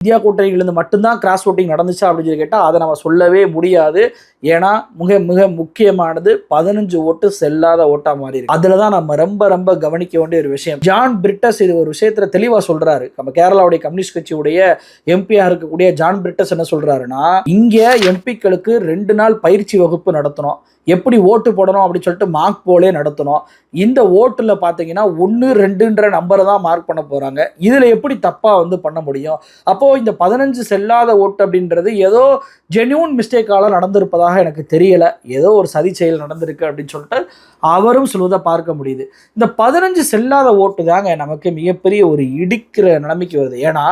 India கூட்டணியிலிருந்து மட்டும்தான் cross voting நடந்துச்சா அப்படின்னு சொல்லி கேட்டால் அதை நம்ம சொல்லவே முடியாது. ஏன்னா மிக மிக முக்கியமானது 15 ஓட்டு செல்லாத ஓட்டா மாறி இருக்கு. அதுல தான் நம்ம ரொம்ப ரொம்ப கவனிக்க வேண்டிய ஒரு விஷயம். ஜான் பிரிட்டஸ் இது ஒரு விஷயத்துல தெளிவா சொல்றாரு. நம்ம கேரளாவுடைய கம்யூனிஸ்ட் கட்சியுடைய எம்பியா இருக்கக்கூடிய ஜான் பிரிட்டஸ் என்ன சொல்றாருன்னா, இங்க எம்பிக்களுக்கு 2 நாள் பயிற்சி வகுப்பு நடத்தணும், எப்படி ஓட்டு போடணும் அப்படின்னு சொல்லிட்டு மார்க் போலே நடத்தணும். இந்த ஓட்டுல பாத்தீங்கன்னா 1, 2ன்ற நம்பரை தான் மார்க் பண்ண போறாங்க. இதுல எப்படி தப்பா பண்ண முடியும்? அப்போ இந்த 15 செல்லாத ஓட்டு அப்படின்றது ஏதோ ஜென்யூன் மிஸ்டேக்கால நடந்திருப்பதாக எனக்கு தெரியல. ஏதோ ஒரு சதி செயல் நடந்திருக்கு அப்படின்னு சொல்லிட்டு அவரும் சொல்வதை பார்க்க முடியுது. இந்த 15 செல்லாத ஓட்டு தாங்க நமக்கு மிகப்பெரிய ஒரு இடிக்கிற நிலைமைக்கு வருது. ஏன்னா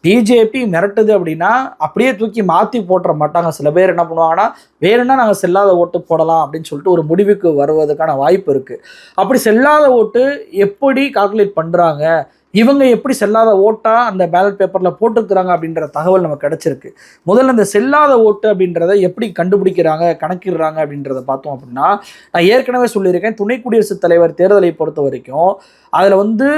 பிஜேபி மிரட்டுது அப்படின்னா அப்படியே தூக்கி மாற்றி போட்டுற மாட்டாங்க. சில பேர் என்ன பண்ணுவாங்கன்னா, வேணும்னா நாங்கள் செல்லாத ஓட்டு போடலாம் அப்படின்னு சொல்லிட்டு ஒரு முடிவுக்கு வருவதற்கான வாய்ப்பு இருக்குது. அப்படி செல்லாத ஓட்டு எப்படி கால்குலேட் பண்ணுறாங்க, இவங்க எப்படி செல்லாத ஓட்டா அந்த பேலட் பேப்பரில் போட்டுருக்குறாங்க அப்படின்ற தகவல் நமக்கு கிடைச்சிருக்கு. முதல்ல இந்த செல்லாத ஓட்டு அப்படின்றத எப்படி கண்டுபிடிக்கிறாங்க, கணக்கிடுறாங்க அப்படின்றத பார்த்தோம் அப்படின்னா, நான் ஏற்கனவே சொல்லியிருக்கேன், துணை குடியரசுத் தலைவர் தேர்தலை பொறுத்த வரைக்கும் அதில்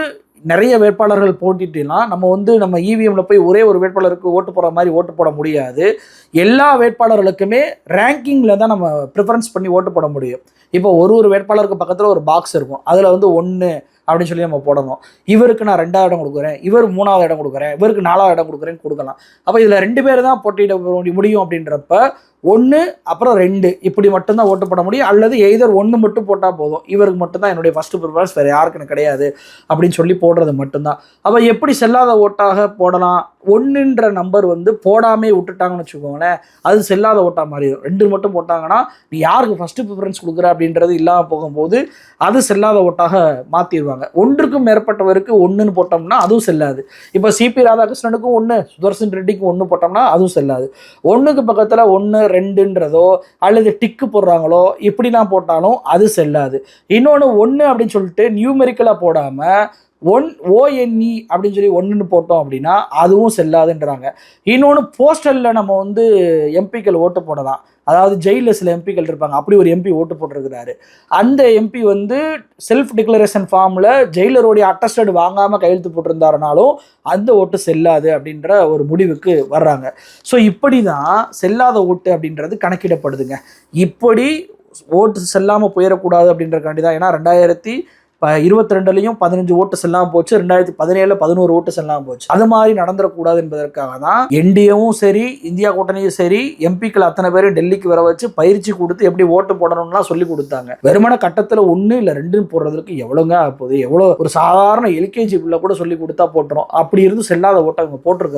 நிறைய வேட்பாளர்கள் போட்டிட்டுலாம் நம்ம இவிஎம்ல போய் ஒரே ஒரு வேட்பாளருக்கு ஓட்டு போடுற மாதிரி ஓட்டு போட முடியாது. எல்லா வேட்பாளர்களுக்குமே ரேங்கிங்ல தான் நம்ம ப்ரிஃபரன்ஸ் பண்ணி ஓட்டு போட முடியும். இப்போ ஒரு வேட்பாளருக்கு பக்கத்தில் ஒரு பாக்ஸ் இருக்கும், அதில் 1 அப்படின்னு சொல்லி நம்ம போடணும். இவருக்கு நான் 2வது இடம் கொடுக்குறேன், இவர் 3வது இடம் கொடுக்குறேன், இவருக்கு 4வது இடம் கொடுக்குறேன்னு கொடுக்கலாம். அப்போ இதில் 2 பேர் தான் போட்டியிட முடியும். அப்படின்றப்ப 1 அப்புறம் 2 இப்படி மட்டும்தான் ஓட்டு போட முடியும். அல்லது எய்தர் 1 மட்டும் போட்டால் போதும், இவருக்கு மட்டும்தான் என்னுடைய ஃபர்ஸ்ட் ப்ரிஃபரன்ஸ், வேறு யாருக்குன்னு கிடையாது அப்படின்னு சொல்லி போடுறது மட்டும்தான். அப்போ எப்படி செல்லாத ஓட்டாக போடலாம்? 1ன்ற நம்பர் போடாமே விட்டுட்டாங்கன்னு வச்சுக்கோங்களேன், அது செல்லாத ஓட்டாக மாறிடும். 2 மட்டும் போட்டாங்கன்னா நீ யாருக்கு ஃபர்ஸ்ட் ப்ரிஃபரன்ஸ் கொடுக்குற அப்படின்றது இல்லாமல் போகும்போது அது செல்லாத ஓட்டாக மாற்றிடுவாங்க. 1க்கும் மேற்பட்டவருக்கு 1ன்னு போட்டோம்னா அதுவும் செல்லாது. இப்போ சிபி ராதாகிருஷ்ணனுக்கும் 1, சுதர்சன் ரெட்டிக்கும் 1 போட்டோம்னா அதுவும் செல்லாது. 1க்கு பக்கத்தில் 1, 2ன்றதோ அல்லது டிக்கு போடுறாங்களோ இப்படிலாம் போட்டாலும் அது செல்லாது. இன்னொன்று 1 அப்படின்னு சொல்லிட்டு நியூமெரிக்கலாக போடாமல் ONE அப்படின்னு சொல்லி 1ன்னு போட்டோம் அப்படின்னா அதுவும் செல்லாதுன்றாங்க. இன்னொன்று போஸ்டலில் நம்ம எம்பிக்கள் ஓட்டு போடலாம். அதாவது ஜெயிலில் சில எம்பிக்கள் இருப்பாங்க, அப்படி ஒரு எம்பி ஓட்டு போட்டிருக்கிறாரு. அந்த எம்பி செல்ஃப் டிக்ளரேஷன் ஃபார்மில் ஜெயிலருடைய அட்டஸ்டட் வாங்காமல் கையெழுத்து போட்டிருந்தாருனாலும் அந்த ஓட்டு செல்லாது அப்படின்ற ஒரு முடிவுக்கு வர்றாங்க. ஸோ இப்படி தான் செல்லாத ஓட்டு அப்படின்றது கணக்கிடப்படுதுங்க. இப்படி ஓட்டு செல்லாமல் போயிடக்கூடாது அப்படின்றக்காண்டி தான். ஏன்னா 2022லையும் 15 ஓட்டு செல்லாமல் போச்சு, 2017 11 ஓட்டு செல்லாமல் போச்சு. அது மாதிரி நடந்துடக்கூடாது என்பதற்காக தான் என்டிஏவும் சரி, இந்தியா கூட்டணியும் சரி, எம்பிக்கள் அத்தனை பேரும் டெல்லிக்கு வர வச்சு பயிற்சி கொடுத்து எப்படி ஓட்டு போடணும்லாம் சொல்லி கொடுத்தாங்க. வெறுமன கட்டத்தில் 1 இல்லை 2ன்னு போடுறதுக்கு எவ்வளோங்க ஆகுது? எவ்வளோ ஒரு சாதாரண எல்கேஜி பிள்ளை கூட சொல்லி கொடுத்தா போட்டுரும். அப்படி இருந்து செல்லாத ஓட்டை அவங்க போட்டிருக்கிறாங்க.